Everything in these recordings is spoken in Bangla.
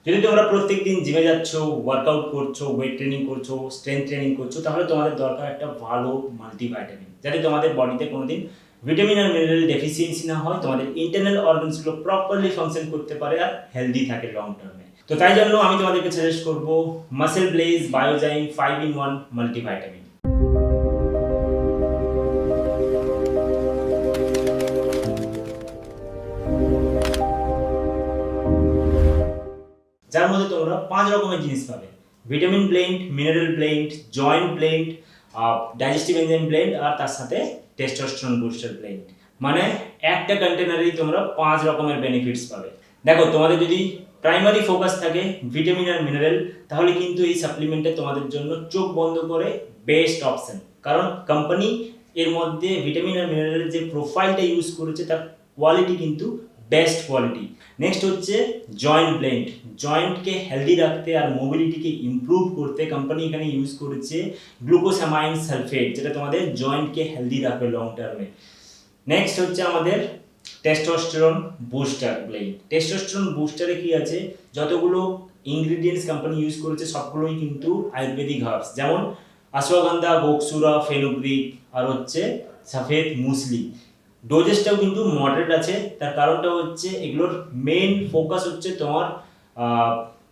যদি তোমরা প্রত্যেকদিন জিমে যাচ্ছ, ওয়ার্কআউট করছো, ওয়েট ট্রেনিং করছো, স্ট্রেংথ ট্রেনিং করছো, তাহলে তোমাদের দরকার একটা ভালো মাল্টিভিটামিন, যাতে তোমাদের বডিতে কোনোদিন ভিটামিন আর মিনারেল ডেফিসিয়েন্সি না হয়, তোমাদের ইন্টারনাল অর্গানসগুলো প্রপারলি ফাংশন করতে পারে আর হেলদি থাকে লং টার্মে। তো তাই জন্য আমি তোমাদেরকে সাজেস্ট করবো মাসেল ব্লেজ বায়োজাইন 5-in-1 মাল্টিভিটামিন। যার মধ্যে তোমরা 5 রকমের জিনিস পাবে: vitamin blend, mineral blend, joint blend, digestive enzyme blend আর তার সাথে টেস্টোস্টেরন বুস্টার ব্লেন্ড। মানে একটা কন্টেনারেই তোমরা 5 রকমের বেনিফিটস পাবে। দেখো, তোমাদের যদি প্রাইমারি ফোকাস থাকে ভিটামিন আর মিনারেল, তাহলে কিন্তু এই সাপ্লিমেন্টে তোমাদের জন্য চোখ বন্ধ করে বেস্ট অপশন। কারণ কোম্পানি এর মধ্যে ভিটামিন আর মিনারেলের যে প্রোফাইলটা ইউজ করেছে তার কোয়ালিটি কিন্তু বেস্ট কোয়ালিটি। নেক্সট হচ্ছে জয়েন্ট ব্লেন্ড। জয়েন্টকে হেলদি রাখতে আর মোবিলিটিকে ইমপ্রুভ করতে কোম্পানি এখানে ইউজ করেছে গ্লুকোসামাইন সালফেট, যেটা তোমাদের জয়েন্টকে হেলদি রাখবে লং টার্মে। নেক্সট হচ্ছে আমাদের টেস্টোস্টেরন বুস্টার ব্লেন্ড। টেস্টোস্টেরন বুস্টারে কি আছে, যতগুলো ইনগ্রিডিয়েন্টস কোম্পানি ইউজ করেছে সবগুলোই কিন্তু আয়ুর্বেদিক হার্বস, যেমন অশ্বগন্ধা, বকসুরা, ফেনুগ্রিক আর হচ্ছে সফেদ মুসলি। ডোজেসটাও কিন্তু মডারেট আছে। তার কারণটা হচ্ছে এগুলোর মেইন ফোকাস হচ্ছে তোমার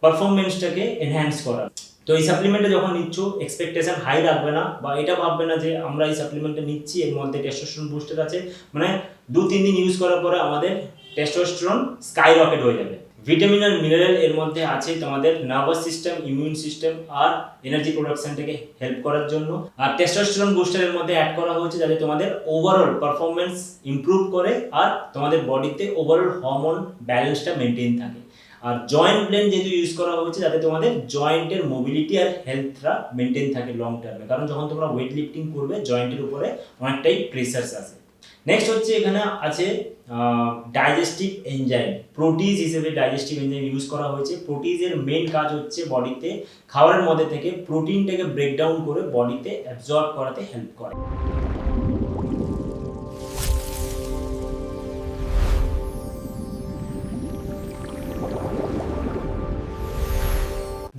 পারফরমেন্সটাকে এনহ্যান্স করা। তো এই সাপ্লিমেন্টে যখন নিচ্ছ এক্সপেকটেশন হাই রাখবে না, বা এটা ভাববে না যে আমরা এই সাপ্লিমেন্টটা নিচ্ছি এর মধ্যে টেস্টোস্টেরন বুস্টার আছে, মানে 2-3 দিন ইউজ করার পরে আমাদের টেস্টোস্টেরন স্কাই রকেট হয়ে যাবে। ভিটামিন আর মিনারেল এর মধ্যে আছে তোমাদের নার্ভাস সিস্টেম, ইমিউন সিস্টেম আর এনার্জি প্রোডাকশনটাকে হেল্প করার জন্য। আর টেস্টোস্টেরন বুস্টারের মধ্যে অ্যাড করা হয়েছে যাতে তোমাদের ওভারঅল পারফরমেন্স ইমপ্রুভ করে আর তোমাদের বডিতে ওভারঅল হরমোন ব্যালেন্সটা মেনটেন থাকে। আর জয়েন্ট ব্লেন্ড যেহেতু ইউজ করা হয়েছে যাতে তোমাদের জয়েন্টের মোবিলিটি আর হেলথটা মেনটেন থাকে লং টার্মে, কারণ যখন তোমরা ওয়েট লিফটিং করবে জয়েন্টের উপরে অনেকটাই প্রেসার আসে। নেক্সট হচ্ছে এখানে আছে ডাইজেস্টিভ এনজাইম। প্রোটিজ হিসেবে ডাইজেস্টিভ এনজাইম ইউজ করা হয়েছে। প্রোটিজের মেন কাজ হচ্ছে বডিতে খাবারের মধ্যে থেকে প্রোটিনটাকে ব্রেকডাউন করে বডিতে অ্যাবজর্ব করাতে হেল্প করে।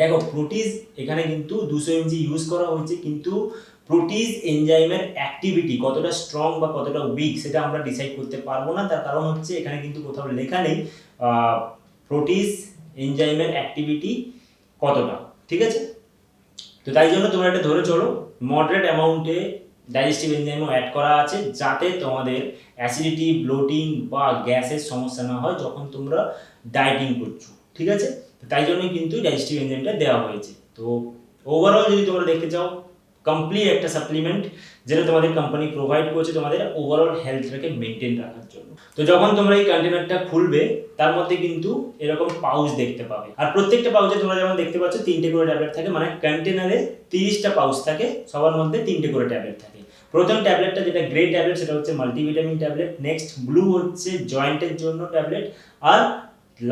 দেখো, প্রোটিজ এখানে কিন্তু 200 mg ইউজ করা হয়েছে, কিন্তু প্রোটিজ এনজাইমের অ্যাক্টিভিটি কতটা স্ট্রং বা কতটা উইক সেটা আমরা ডিসাইড করতে পারবো না। তার কারণ হচ্ছে এখানে কিন্তু কোথাও লেখা নেই প্রোটিজ এনজাইমের অ্যাক্টিভিটি কতটা, ঠিক আছে? তো তাই জন্য তোমরা এটা ধরে চলো মডারেট অ্যামাউন্টে ডাইজেস্টিভ এনজাইমও অ্যাড করা আছে, যাতে তোমাদের অ্যাসিডিটি, ব্লোটিং বা গ্যাসের সমস্যা না হয় যখন তোমরা ডায়েটিং করছো, ঠিক আছে? তাই জন্যই কিন্তু ডাইজেস্টিভ এনজাইমটা দেওয়া হয়েছে। তো ওভারঅল যদি তোমরা দেখতে চাও কমপ্লিট একটা সাপ্লিমেন্ট যেটা তোমাদের কোম্পানি প্রোভাইড করছে তোমাদের ওভারঅল হেলথটাকে মেনটেন রাখার জন্য। তো যখন তোমরা এই কন্টেনারটা খুলবে তার মধ্যে কিন্তু এরকম পাউচ দেখতে পাবে, আর প্রত্যেকটা পাউচে তোমরা যেমন দেখতে পাচ্ছ 3টে করে ট্যাবলেট থাকে, মানে কন্টেনারে 30টা পাউচ থাকে, সবার মধ্যে 3টে করে ট্যাবলেট থাকে। প্রথম ট্যাবলেটটা যেটা গ্রে ট্যাবলেট সেটা হচ্ছে মাল্টিভিটামিন ট্যাবলেট, নেক্সট ব্লু হচ্ছে জয়েন্টের জন্য ট্যাবলেট, আর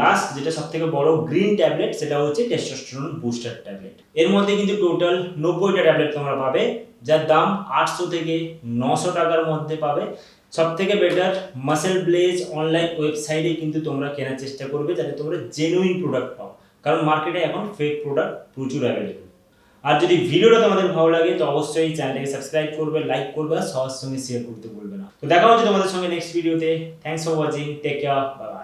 লাস্ট যেটা সবথেকে বড় গ্রিন ট্যাবলেট সেটা হচ্ছে টেস্টোস্টেরন বুস্টার ট্যাবলেট। এর মধ্যে কিন্তু টোটাল 90টা ট্যাবলেট তোমরা পাবে, যার দাম 800 থেকে 900 টাকার মধ্যে পাবে। সবথেকে বেটার মাসেল ব্লেজ অনলাইন ওয়েবসাইটে কিন্তু তোমরা কেনার চেষ্টা করবে যাতে তোমরা জেনুইন প্রোডাক্ট পাও, কারণ মার্কেটে এখন ফেক প্রোডাক্ট প্রচুর অ্যাভেলেবল। আর যদি ভিডিওটা তোমাদের ভালো লাগে তো অবশ্যই চ্যানেলটাকে সাবস্ক্রাইব করবে, লাইক করবে আর সবার সঙ্গে শেয়ার করতে ভুলবে না। তো দেখা হচ্ছে তোমাদের সঙ্গে নেক্সট ভিডিওতে। Thanks for watching, take care, bye by.